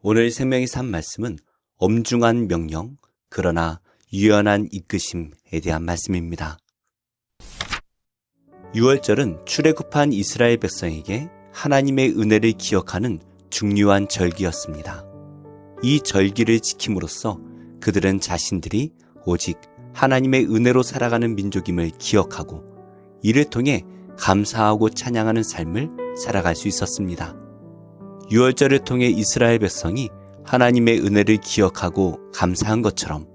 오늘 생명의 산 말씀은 엄중한 명령, 그러나 유연한 이끄심에 대한 말씀입니다. 유월절은 출애굽한 이스라엘 백성에게 하나님의 은혜를 기억하는 중요한 절기였습니다. 이 절기를 지킴으로써 그들은 자신들이 오직 하나님의 은혜로 살아가는 민족임을 기억하고 이를 통해 감사하고 찬양하는 삶을 살아갈 수 있었습니다. 유월절을 통해 이스라엘 백성이 하나님의 은혜를 기억하고 감사한 것처럼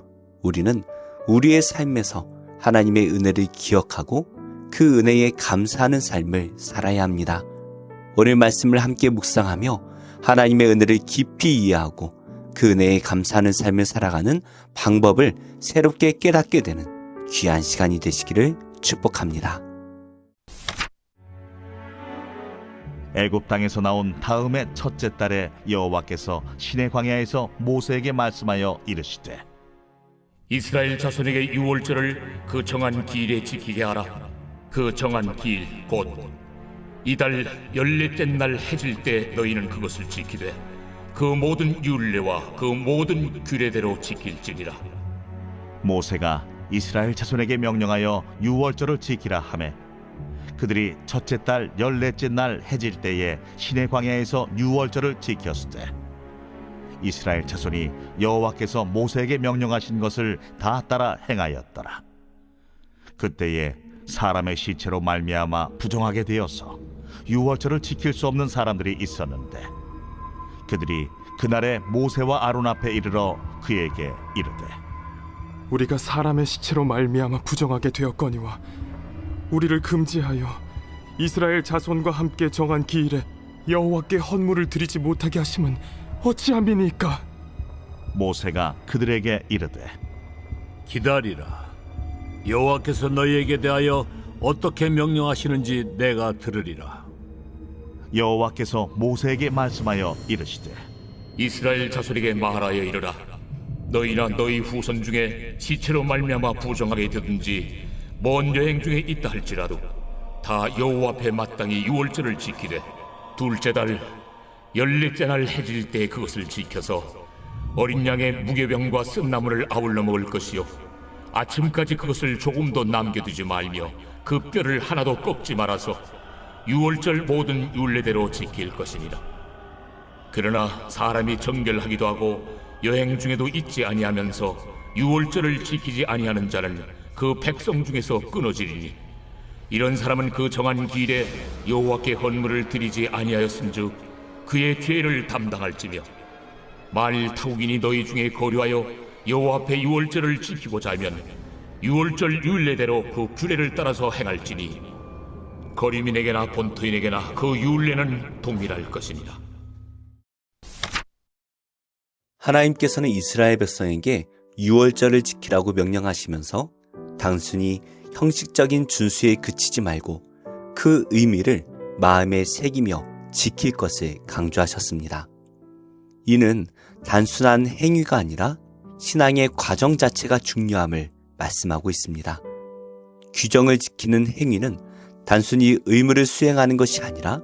우리는 우리의 삶에서 하나님의 은혜를 기억하고 그 은혜에 감사하는 삶을 살아야 합니다. 오늘 말씀을 함께 묵상하며 하나님의 은혜를 깊이 이해하고 그 은혜에 감사하는 삶을 살아가는 방법을 새롭게 깨닫게 되는 귀한 시간이 되시기를 축복합니다. 애굽 땅에서 나온 다음의 첫째 달에 여호와께서 시내 광야에서 모세에게 말씀하여 이르시되 이스라엘 자손에게 유월절을 그 정한 기일에 지키게 하라. 그 정한 기일 곧 이달 14째 날 해질 때 너희는 그것을 지키되 그 모든 율례와 그 모든 규례대로 지킬지니라. 모세가 이스라엘 자손에게 명령하여 유월절을 지키라 하매 그들이 첫째 달 14째 날 해질 때에 시내 광야에서 유월절을 지켰으되 이스라엘 자손이 여호와께서 모세에게 명령하신 것을 다 따라 행하였더라. 그때에 사람의 시체로 말미암아 부정하게 되어서 유월절을 지킬 수 없는 사람들이 있었는데 그들이 그날에 모세와 아론 앞에 이르러 그에게 이르되 우리가 사람의 시체로 말미암아 부정하게 되었거니와 우리를 금지하여 이스라엘 자손과 함께 정한 기일에 여호와께 헌물을 드리지 못하게 하심은 어찌함이니까? 모세가 그들에게 이르되 기다리라. 여호와께서 너희에게 대하여 어떻게 명령하시는지 내가 들으리라. 여호와께서 모세에게 말씀하여 이르시되 이스라엘 자손에게 말하여 이르라. 너희나 너희 후손 중에 시체로 말미암아 부정하게 되든지 먼 여행 중에 있다 할지라도 다 여호와 앞에 마땅히 유월절을 지키되 둘째 달 14째 날 해질 때 그것을 지켜서 어린 양의 무교병과 쓴나물을 아울러 먹을 것이요 아침까지 그것을 조금도 남겨두지 말며 그 뼈를 하나도 꺾지 말아서 유월절 모든 율례대로 지킬 것이니라. 그러나 사람이 정결하기도 하고 여행 중에도 있지 아니하면서 유월절을 지키지 아니하는 자는 그 백성 중에서 끊어지리니 이런 사람은 그 정한 기일에 여호와께 헌물을 드리지 아니하였은즉 그의 죄를 담당할지며 만일 타국인이 너희 중에 거류하여 여호와 앞에 유월절을 지키고자 하면 유월절 율례대로 그 규례를 따라서 행할지니 거류민에게나 본토인에게나 그 율례는 동일할 것이니라. 하나님께서는 이스라엘 백성에게 유월절을 지키라고 명령하시면서 단순히 형식적인 준수에 그치지 말고 그 의미를 마음에 새기며 지킬 것을 강조하셨습니다. 이는 단순한 행위가 아니라 신앙의 과정 자체가 중요함을 말씀하고 있습니다. 규정을 지키는 행위는 단순히 의무를 수행하는 것이 아니라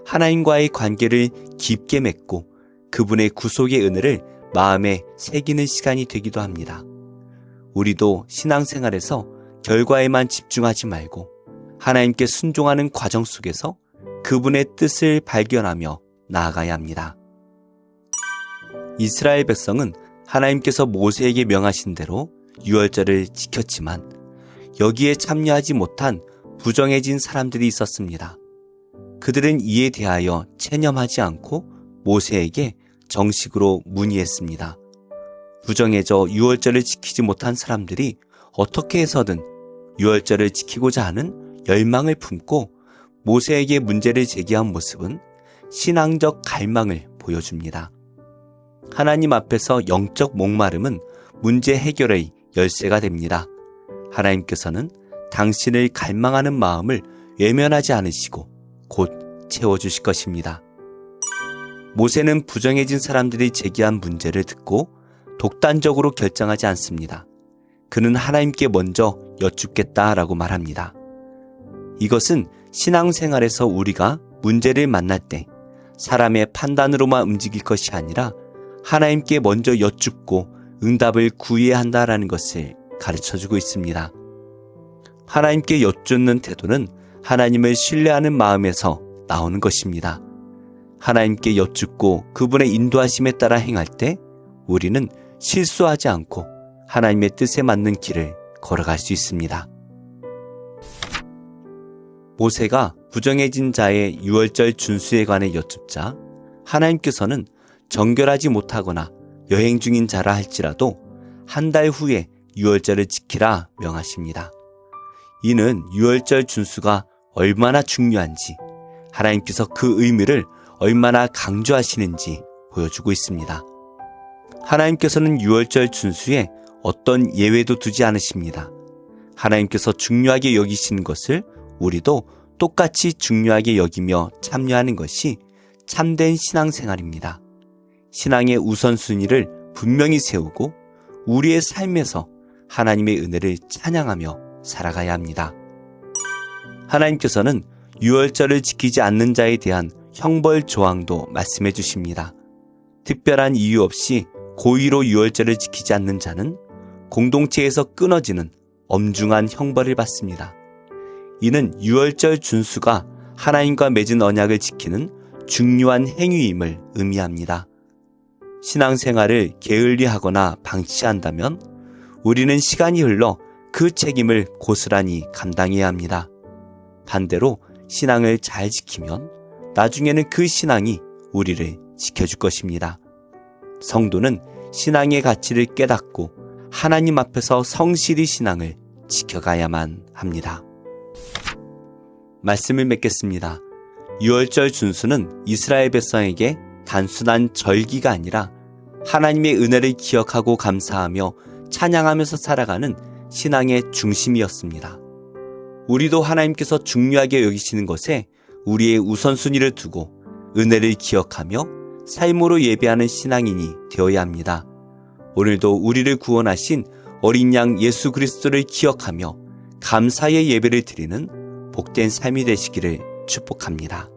하나님과의 관계를 깊게 맺고 그분의 구속의 은혜를 마음에 새기는 시간이 되기도 합니다. 우리도 신앙생활에서 결과에만 집중하지 말고 하나님께 순종하는 과정 속에서 그분의 뜻을 발견하며 나아가야 합니다. 이스라엘 백성은 하나님께서 모세에게 명하신 대로 유월절을 지켰지만 여기에 참여하지 못한 부정해진 사람들이 있었습니다. 그들은 이에 대하여 체념하지 않고 모세에게 정식으로 문의했습니다. 부정해져 유월절을 지키지 못한 사람들이 어떻게 해서든 유월절을 지키고자 하는 열망을 품고 모세에게 문제를 제기한 모습은 신앙적 갈망을 보여줍니다. 하나님 앞에서 영적 목마름은 문제 해결의 열쇠가 됩니다. 하나님께서는 당신을 갈망하는 마음을 외면하지 않으시고 곧 채워주실 것입니다. 모세는 부정해진 사람들이 제기한 문제를 듣고 독단적으로 결정하지 않습니다. 그는 하나님께 먼저 여쭙겠다라고 말합니다. 이것은 신앙생활에서 우리가 문제를 만날 때 사람의 판단으로만 움직일 것이 아니라 하나님께 먼저 여쭙고 응답을 구해야 한다라는 것을 가르쳐주고 있습니다. 하나님께 여쭙는 태도는 하나님을 신뢰하는 마음에서 나오는 것입니다. 하나님께 여쭙고 그분의 인도하심에 따라 행할 때 우리는 실수하지 않고 하나님의 뜻에 맞는 길을 걸어갈 수 있습니다. 모세가 부정해진 자의 유월절 준수에 관해 여쭙자 하나님께서는 정결하지 못하거나 여행 중인 자라 할지라도 한 달 후에 유월절을 지키라 명하십니다. 이는 유월절 준수가 얼마나 중요한지, 하나님께서 그 의미를 얼마나 강조하시는지 보여주고 있습니다. 하나님께서는 유월절 준수에 어떤 예외도 두지 않으십니다. 하나님께서 중요하게 여기시는 것을 우리도 똑같이 중요하게 여기며 참여하는 것이 참된 신앙생활입니다. 신앙의 우선순위를 분명히 세우고 우리의 삶에서 하나님의 은혜를 찬양하며 살아가야 합니다. 하나님께서는 유월절을 지키지 않는 자에 대한 형벌 조항도 말씀해 주십니다. 특별한 이유 없이 고의로 유월절을 지키지 않는 자는 공동체에서 끊어지는 엄중한 형벌을 받습니다. 이는 유월절 준수가 하나님과 맺은 언약을 지키는 중요한 행위임을 의미합니다. 신앙생활을 게을리하거나 방치한다면 우리는 시간이 흘러 그 책임을 고스란히 감당해야 합니다. 반대로 신앙을 잘 지키면 나중에는 그 신앙이 우리를 지켜줄 것입니다. 성도는 신앙의 가치를 깨닫고 하나님 앞에서 성실히 신앙을 지켜가야만 합니다. 말씀을 맺겠습니다. 유월절 준수는 이스라엘 백성에게 단순한 절기가 아니라 하나님의 은혜를 기억하고 감사하며 찬양하면서 살아가는 신앙의 중심이었습니다. 우리도 하나님께서 중요하게 여기시는 것에 우리의 우선순위를 두고 은혜를 기억하며 삶으로 예배하는 신앙인이 되어야 합니다. 오늘도 우리를 구원하신 어린 양 예수 그리스도를 기억하며 감사의 예배를 드리는 복된 삶이 되시기를 축복합니다.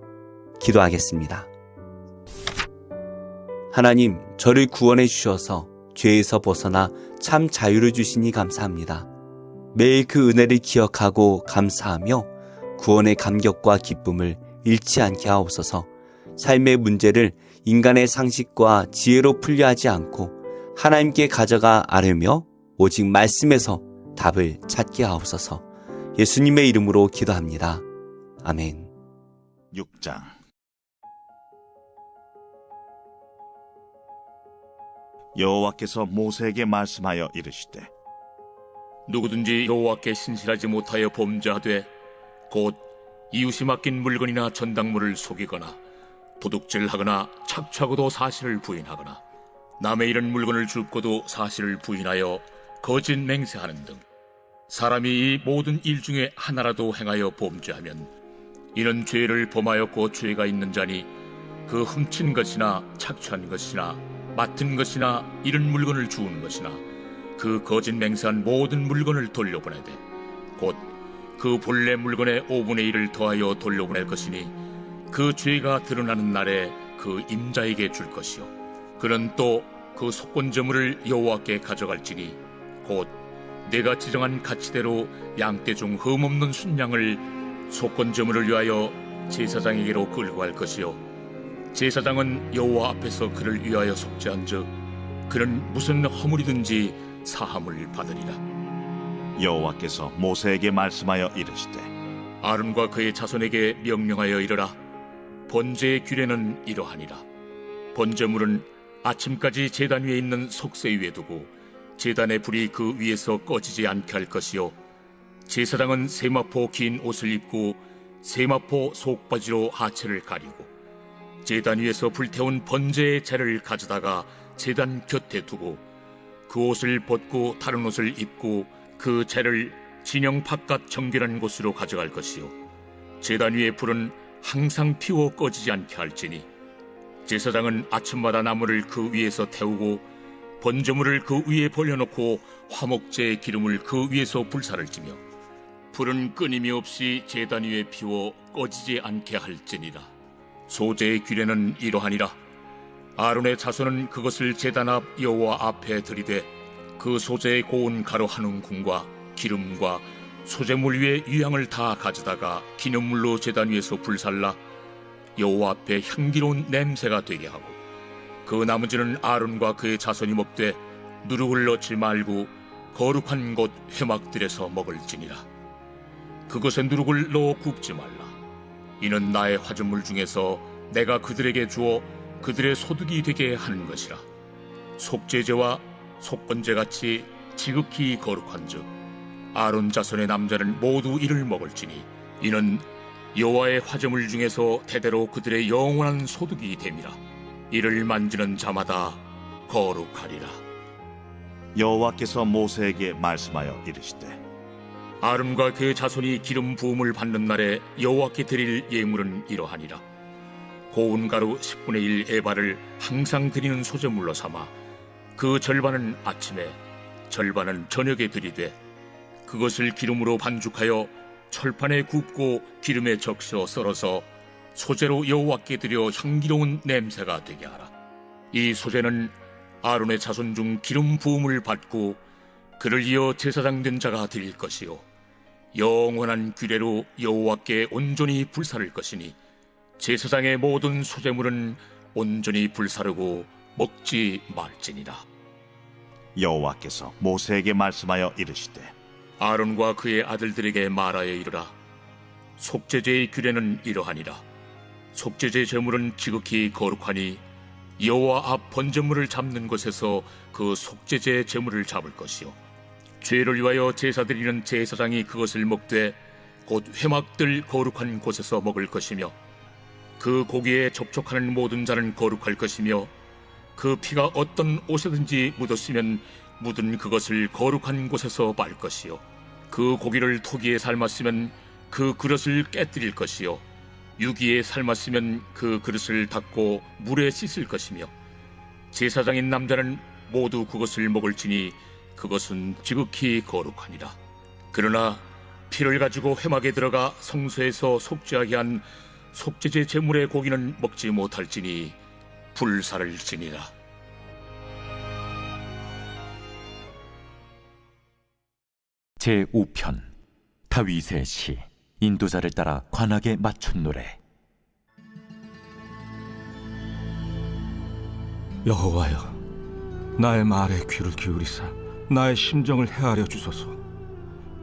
기도하겠습니다. 하나님, 저를 구원해 주셔서 죄에서 벗어나 참 자유를 주시니 감사합니다. 매일 그 은혜를 기억하고 감사하며 구원의 감격과 기쁨을 잃지 않게 하옵소서. 삶의 문제를 인간의 상식과 지혜로 풀려 하지 않고 하나님께 가져가 아뢰며 오직 말씀에서 답을 찾게 하옵소서. 예수님의 이름으로 기도합니다. 아멘. 6장. 여호와께서 모세에게 말씀하여 이르시되 누구든지 여호와께 신실하지 못하여 범죄하되 곧 이웃이 맡긴 물건이나 전당물을 속이거나 도둑질하거나 착취하고도 사실을 부인하거나 남의 잃은 물건을 줍고도 사실을 부인하여 거짓 맹세하는 등 사람이 이 모든 일 중에 하나라도 행하여 범죄하면 이는 죄를 범하였고 죄가 있는 자니 그 훔친 것이나 착취한 것이나 맡은 것이나 잃은 물건을 주우는 것이나 그 거짓 맹세한 모든 물건을 돌려보내되 곧 그 본래 물건의 5분의 1을 더하여 돌려보낼 것이니 그 죄가 드러나는 날에 그 임자에게 줄 것이요 그는 또 그 속건제물을 여호와께 가져갈지니 곧 내가 지정한 가치대로 양떼 중 흠없는 순양을 속건제물을 위하여 제사장에게로 끌고 갈 것이요 제사장은 여호와 앞에서 그를 위하여 속죄한즉 그는 무슨 허물이든지 사함을 받으리라. 여호와께서 모세에게 말씀하여 이르시되 아론과 그의 자손에게 명령하여 이르라. 번제의 규례는 이러하니라. 번제물은 아침까지 제단 위에 있는 속세 위에 두고 제단의 불이 그 위에서 꺼지지 않게 할 것이요 제사장은 세마포 긴 옷을 입고 세마포 속바지로 하체를 가리고 제단 위에서 불태운 번제의 재를 가져다가 제단 곁에 두고 그 옷을 벗고 다른 옷을 입고 그 재를 진영 바깥 정결한 곳으로 가져갈 것이요 제단 위의 불은 항상 피워 꺼지지 않게 할지니 제사장은 아침마다 나무를 그 위에서 태우고 번제물을 그 위에 벌려놓고 화목제의 기름을 그 위에서 불사를 지며 불은 끊임이 없이 제단 위에 피워 꺼지지 않게 할지니라. 소제의 규례는 이러하니라. 아론의 자손은 그것을 제단 앞 여호와 앞에 들이되 그 소재의 고운 가루 한 움큼과 기름과 소재물 위에 유향을 다 가져다가 기념물로 제단 위에서 불살라 여호와 앞에 향기로운 냄새가 되게 하고, 그 나머지는 아론과 그의 자손이 먹되 누룩을 넣지 말고 거룩한 곳 회막들에서 먹을지니라. 그것에 누룩을 넣어 굽지 말라. 이는 나의 화전물 중에서 내가 그들에게 주어 그들의 소득이 되게 하는 것이라. 속죄제와 속건제같이 지극히 거룩한즉 아론 자손의 남자는 모두 이를 먹을지니 이는 여호와의 화제물 중에서 대대로 그들의 영원한 소득이 됨이라. 이를 만지는 자마다 거룩하리라. 여호와께서 모세에게 말씀하여 이르시되 아론과 그의 자손이 기름 부음을 받는 날에 여호와께 드릴 예물은 이러하니라. 고운 가루 10분의 1 에바를 항상 드리는 소제물로 삼아 그 절반은 아침에 절반은 저녁에 드리되 그것을 기름으로 반죽하여 철판에 굽고 기름에 적셔 썰어서 소제로 여호와께 드려 향기로운 냄새가 되게 하라. 이 소제는 아론의 자손 중 기름 부음을 받고 그를 이어 제사장 된 자가 드릴 것이요 영원한 규례로 여호와께 온전히 불사를 것이니 제사장의 모든 소제물은 온전히 불사르고 먹지 말지니라. 여호와께서 모세에게 말씀하여 이르시되 아론과 그의 아들들에게 말하여 이르라. 속죄제의 규례는 이러하니라. 속죄제 제물은 지극히 거룩하니 여호와 앞 번제물을 잡는 곳에서 그 속죄제 제물을 잡을 것이요 죄를 위하여 제사 드리는 제사장이 그것을 먹되 곧 회막들 거룩한 곳에서 먹을 것이며 그 고기에 접촉하는 모든 자는 거룩할 것이며 그 피가 어떤 옷에든지 묻었으면 묻은 그것을 거룩한 곳에서 말 것이요 그 고기를 토기에 삶았으면 그 그릇을 깨뜨릴 것이요 유기에 삶았으면 그 그릇을 닦고 물에 씻을 것이며 제사장인 남자는 모두 그것을 먹을지니 그것은 지극히 거룩하니라. 그러나 피를 가지고 회막에 들어가 성소에서 속죄하게 한 속죄제 제물의 고기는 먹지 못할지니 불사를지니라. 제5편 다윗의 시. 인도자를 따라 관악에 맞춘 노래. 여호와여, 나의 말에 귀를 기울이사 나의 심정을 헤아려 주소서.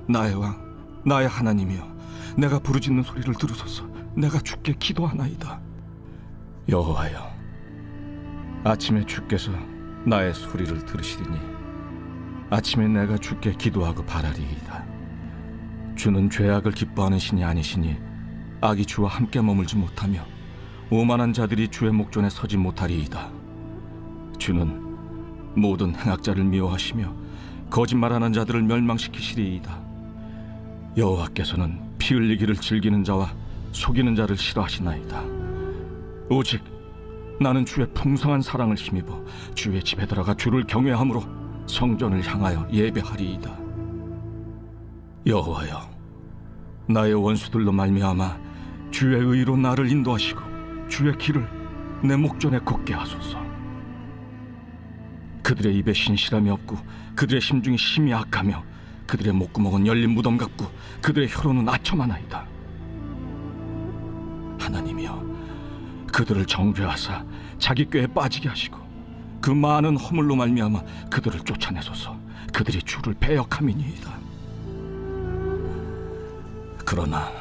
나의 왕, 나의 하나님이여, 내가 부르짖는 소리를 들으소서. 내가 주께 기도하나이다. 여호와여, 아침에 주께서 나의 소리를 들으시리니 아침에 내가 주께 기도하고 바라리이다. 주는 죄악을 기뻐하는 신이 아니시니 악이 주와 함께 머물지 못하며 오만한 자들이 주의 목전에 서지 못하리이다. 주는 모든 행악자를 미워하시며 거짓말하는 자들을 멸망시키시리이다. 여호와께서는 피 흘리기를 즐기는 자와 속이는 자를 싫어하시나이다. 오직 나는 주의 풍성한 사랑을 힘입어 주의 집에 들어가 주를 경외함으로 성전을 향하여 예배하리이다. 여호와여, 나의 원수들로 말미암아 주의 의로 나를 인도하시고 주의 길을 내 목전에 걷게 하소서. 그들의 입에 신실함이 없고 그들의 심중이 심히 악하며 그들의 목구멍은 열린 무덤 같고 그들의 혀로는 아첨하나이다. 하나님이여, 그들을 정죄하사 자기 꾀에 빠지게 하시고 그 많은 허물로 말미암아 그들을 쫓아내소서. 그들이 주를 배역함이니이다. 그러나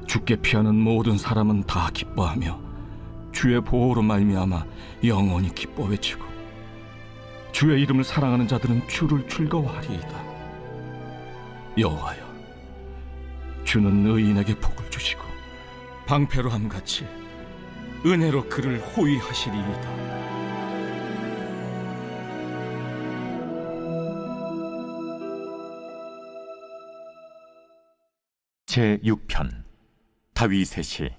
주께 피하는 모든 사람은 다 기뻐하며 주의 보호로 말미암아 영원히 기뻐 외치고 주의 이름을 사랑하는 자들은 주를 즐거워하리이다. 여호와여, 주는 의인에게 복을 주시고 방패로함같이 은혜로 그를 호위하시리이다. 제6편 다윗의 시.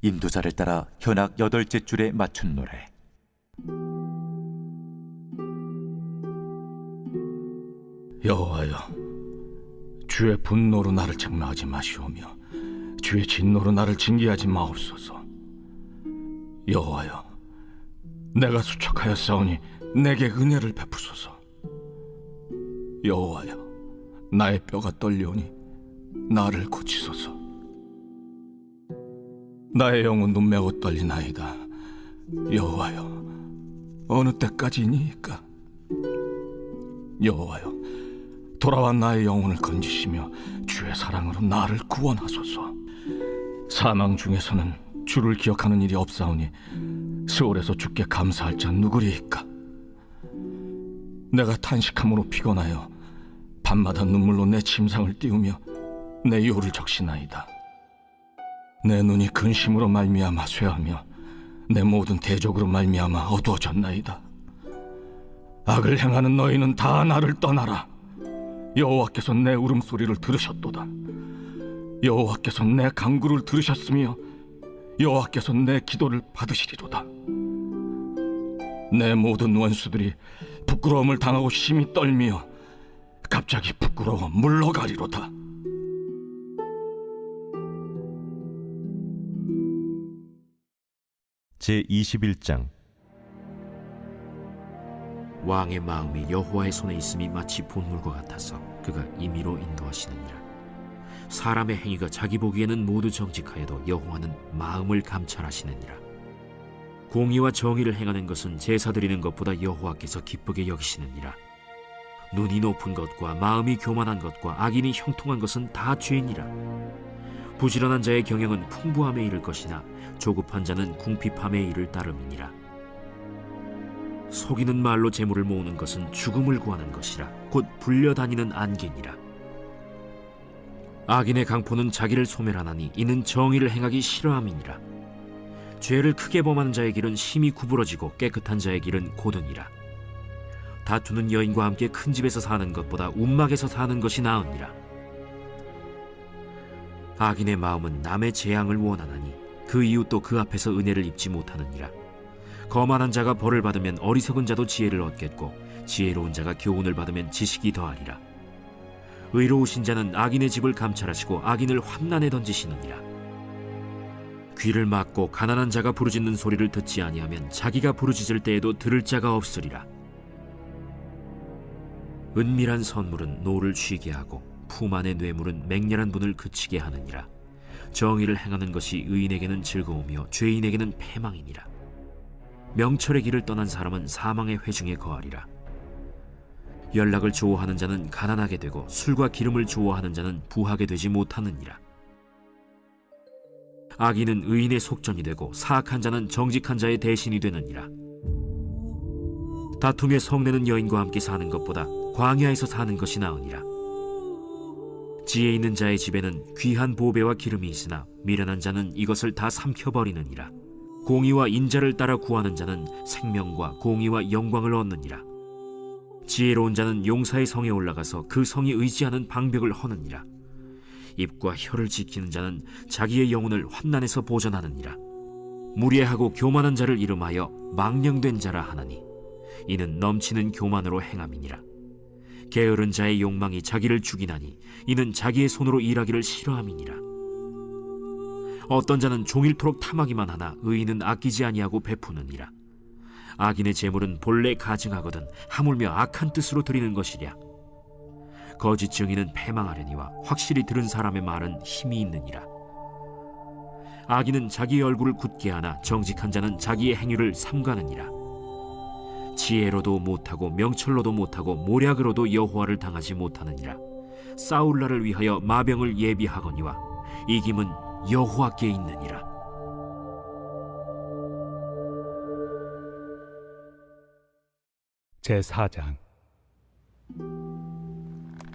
인도자를 따라 현악 8째 줄에 맞춘 노래. 여호와여, 주의 분노로 나를 책망하지 마시오며 주의 진노로 나를 징계하지 마옵소서. 여호와여, 내가 수척하였사오니 내게 은혜를 베푸소서. 여호와여, 나의 뼈가 떨려오니 나를 고치소서. 나의 영혼도 매우 떨리나이다. 여호와여, 어느 때까지니이까? 여호와여, 돌아와 나의 영혼을 건지시며 주의 사랑으로 나를 구원하소서. 사망 중에서는 주를 기억하는 일이 없사오니 스올에서 주께 감사할 자 누구리이까? 내가 탄식함으로 피곤하여 밤마다 눈물로 내 침상을 띄우며 내 요를 적시나이다. 내 눈이 근심으로 말미암아 쇠하며 내 모든 대적으로 말미암아 어두워졌나이다. 악을 행하는 너희는 다 나를 떠나라. 여호와께서 내 울음소리를 들으셨도다. 여호와께서 내 간구를 들으셨으며 여호와께서 내 기도를 받으시리로다. 내 모든 원수들이 부끄러움을 당하고 심히 떨며 갑자기 부끄러워 물러가리로다. 제21장. 왕의 마음이 여호와의 손에 있음이 마치 본물과 같아서 그가 임의로 인도하시느니라. 사람의 행위가 자기 보기에는 모두 정직하여도 여호와는 마음을 감찰하시느니라. 공의와 정의를 행하는 것은 제사 드리는 것보다 여호와께서 기쁘게 여기시느니라. 눈이 높은 것과 마음이 교만한 것과 악인이 형통한 것은 다 죄니라. 부지런한 자의 경영은 풍부함에 이를 것이나 조급한 자는 궁핍함에 이를 따름이니라. 속이는 말로 재물을 모으는 것은 죽음을 구하는 것이라 곧 불려다니는 안개니라. 악인의 강포는 자기를 소멸하나니 이는 정의를 행하기 싫어함이니라. 죄를 크게 범하는 자의 길은 심히 구부러지고 깨끗한 자의 길은 고드니라. 다투는 여인과 함께 큰 집에서 사는 것보다 움막에서 사는 것이 나으니라. 악인의 마음은 남의 재앙을 원하나니 그 이웃도 그 앞에서 은혜를 입지 못하느니라. 거만한 자가 벌을 받으면 어리석은 자도 지혜를 얻겠고 지혜로운 자가 교훈을 받으면 지식이 더하리라. 의로우신 자는 악인의 집을 감찰하시고 악인을 환난에 던지시느니라. 귀를 막고 가난한 자가 부르짖는 소리를 듣지 아니하면 자기가 부르짖을 때에도 들을 자가 없으리라. 은밀한 선물은 노를 쉬게 하고 품 안의 뇌물은 맹렬한 분을 그치게 하느니라. 정의를 행하는 것이 의인에게는 즐거우며 죄인에게는 패망이니라. 명철의 길을 떠난 사람은 사망의 회중에 거하리라. 연락을 좋아하는 자는 가난하게 되고 술과 기름을 좋아하는 자는 부하게 되지 못하느니라. 악인은 의인의 속전이 되고 사악한 자는 정직한 자의 대신이 되느니라. 다툼에 성내는 여인과 함께 사는 것보다 광야에서 사는 것이 나으니라. 지혜 있는 자의 집에는 귀한 보배와 기름이 있으나 미련한 자는 이것을 다 삼켜버리느니라. 공의와 인자를 따라 구하는 자는 생명과 공의와 영광을 얻느니라. 지혜로운 자는 용사의 성에 올라가서 그 성이 의지하는 방벽을 허느니라. 입과 혀를 지키는 자는 자기의 영혼을 환난에서 보전하느니라. 무례하고 교만한 자를 이름하여 망령된 자라 하나니 이는 넘치는 교만으로 행함이니라. 게으른 자의 욕망이 자기를 죽이나니 이는 자기의 손으로 일하기를 싫어함이니라. 어떤 자는 종일토록 탐하기만 하나 의인은 아끼지 아니하고 베푸느니라. 악인의 재물은 본래 가증하거든 하물며 악한 뜻으로 드리는 것이랴. 거짓 증인은 패망하려니와 확실히 들은 사람의 말은 힘이 있느니라. 악인은 자기의 얼굴을 굳게 하나 정직한 자는 자기의 행위를 삼가느니라. 지혜로도 못하고 명철로도 못하고 모략으로도 여호와를 당하지 못하느니라. 싸울 날을 위하여 마병을 예비하거니와 이김은 여호와께 있느니라. 제4장.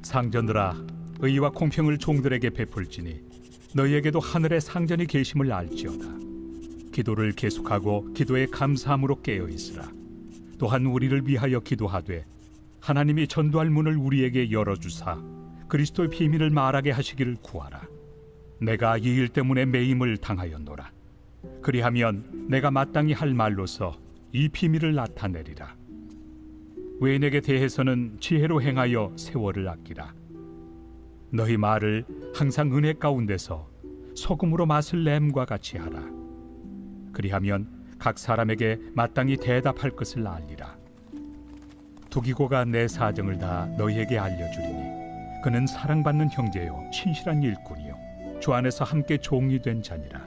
상전들아, 의와 공평을 종들에게 베풀지니 너희에게도 하늘의 상전이 계심을 알지어다. 기도를 계속하고 기도에 감사함으로 깨어있으라. 또한 우리를 위하여 기도하되 하나님이 전도할 문을 우리에게 열어주사 그리스도의 비밀을 말하게 하시기를 구하라. 내가 이 일 때문에 매임을 당하였노라. 그리하면 내가 마땅히 할 말로서 이 비밀을 나타내리라. 외인에게 대해서는 지혜로 행하여 세월을 아끼라. 너희 말을 항상 은혜 가운데서 소금으로 맛을 냄과 같이 하라. 그리하면 각 사람에게 마땅히 대답할 것을 알리라. 두기고가 내 사정을 다 너희에게 알려주리니 그는 사랑받는 형제요 신실한 일꾼이요 주 안에서 함께 종이 된 자니라.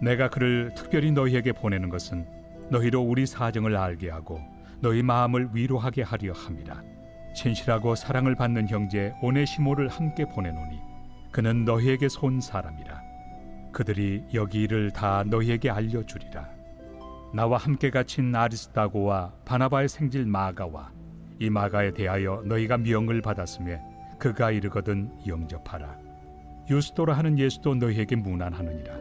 내가 그를 특별히 너희에게 보내는 것은 너희로 우리 사정을 알게 하고 너희 마음을 위로하게 하려 함이라. 신실하고 사랑을 받는 형제 오네시모를 함께 보내노니 그는 너희에게서 온 사람이라. 그들이 여기 일을 다 너희에게 알려주리라. 나와 함께 갇힌 아리스다고와 바나바의 생질 마가와 이 마가에 대하여 너희가 명을 받았으며 그가 이르거든 영접하라. 유스도라 하는 예수도 너희에게 문안하느니라.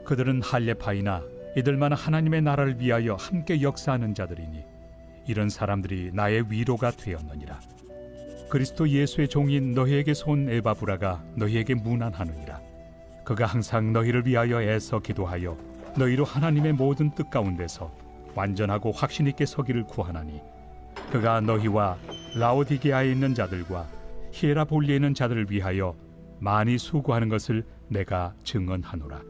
그들은 할례파이나 이들만 하나님의 나라를 위하여 함께 역사하는 자들이니 이런 사람들이 나의 위로가 되었느니라. 그리스도 예수의 종인 너희에게서 온 에바브라가 너희에게 문안하느니라. 그가 항상 너희를 위하여 애써 기도하여 너희로 하나님의 모든 뜻 가운데서 완전하고 확신 있게 서기를 구하나니 그가 너희와 라오디게아에 있는 자들과 히에라볼리에 있는 자들을 위하여 많이 수고하는 것을 내가 증언하노라.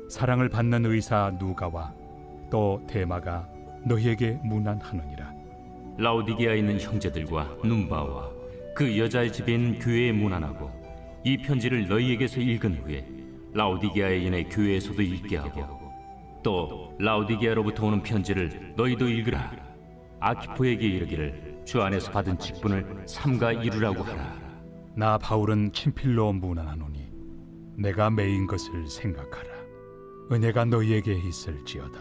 사랑을 받는 의사 누가와 또 데마가 너희에게 문안하느니라. 라오디게아에 있는 형제들과 num바와 그 여자의 집에 있는 교회에 문안하고 이 편지를 너희에게서 읽은 후에 라오디게아에 있는 교회에서도 읽게 하고 또 라오디게아로부터 오는 편지를 너희도 읽으라. 아키포에게 이르기를 주 안에서 받은 직분을 삼가 이루라고 하라. 나 바울은 친필로 문안하노니 내가 매인 것을 생각하라. 은혜가 너희에게 있을지어다.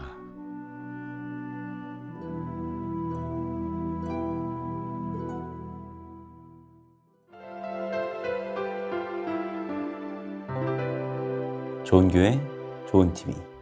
좋은 교회, 좋은 TV